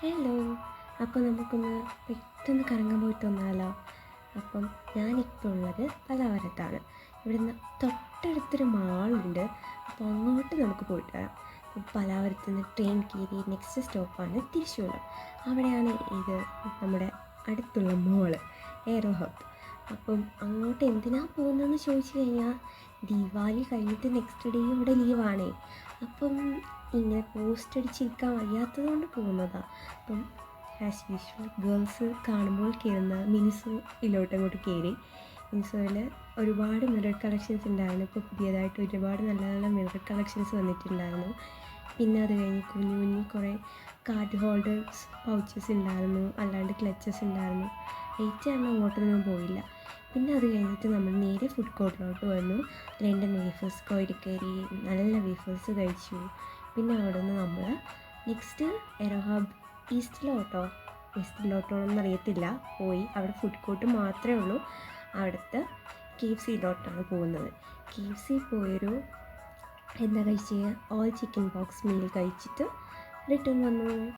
Hello. അപ്പോൾ നമുക്കൊന്ന് പെട്ടെന്ന് കറങ്ങാൻ പോയിട്ട് വന്നാലോ? അപ്പം ഞാനിപ്പോൾ ഉള്ളത് പലാവരത്താണ്. ഇവിടുന്ന് തൊട്ടടുത്തൊരു മാളുണ്ട്. അപ്പോൾ അങ്ങോട്ട് നമുക്ക് പോയിട്ട് വരാം. പലാവരത്ത് നിന്ന് ട്രെയിൻ കയറി നെക്സ്റ്റ് സ്റ്റോപ്പാണ് തിരുശൂലം. അവിടെയാണ് ഇത് നമ്മുടെ അടുത്തുള്ള മോള് എയറോ ഹബ്. അപ്പം അങ്ങോട്ട് എന്തിനാണ് പോകുന്നതെന്ന് ചോദിച്ചു കഴിഞ്ഞാൽ ദീപാവലി കഴിഞ്ഞിട്ട് നെക്സ്റ്റ് ഡേ ഇവിടെ ലീവാണേ. അപ്പം ഇങ്ങനെ പോസ്റ്റ് അടിച്ചിരിക്കാൻ വയ്യാത്തത് കൊണ്ട് പോകുന്നതാണ്. അപ്പം ആസ് യൂഷ്വൽ ഗേൾസ് കാണുമ്പോൾ കയറുന്ന മിനിസോയിലോട്ടങ്ങോട്ട് കയറി. മിനിസോയിൽ ഒരുപാട് മിറർ കളക്ഷൻസ് ഉണ്ടായിരുന്നു. ഇപ്പോൾ പുതിയതായിട്ട് ഒരുപാട് നല്ല നല്ല മിറർ കളക്ഷൻസ് വന്നിട്ടുണ്ടായിരുന്നു. പിന്നെ അത് കഴിഞ്ഞ് കുഞ്ഞു കുഞ്ഞു കുറേ കാർഡ് ഹോൾഡേഴ്സ് പൗച്ചസ് ഉണ്ടായിരുന്നു, അല്ലാണ്ട് ക്ലച്ചസ് ഉണ്ടായിരുന്നു. റേറ്റ് കാരണം അങ്ങോട്ടൊന്നും പോയില്ല. പിന്നെ അത് കഴിഞ്ഞിട്ട് നമ്മൾ നേരെ ഫുഡ് കോർട്ടിലോട്ട് വന്നു. ലണ്ടൻ വേഫേഴ്സ് കോയിൽ കയറി നല്ല വേഫേഴ്സ് കഴിച്ചു. പിന്നെ അവിടെ നിന്ന് നമ്മൾ നെക്സ്റ്റ് എറോ ഹബ് ഈസ്റ്റിലോട്ടോ എന്നറിയത്തില്ല പോയി. അവിടെ ഫുഡ് കോർട്ട് മാത്രമേ ഉള്ളൂ. അവിടുത്തെ KFCയിലോട്ടാണ് പോകുന്നത്. KFC പോയൊരു എന്താ കഴിച്ചത്, ഓൾ ചിക്കൻ ബോക്സ് മീൽ കഴിച്ചിട്ട് റിട്ടേൺ വന്നു.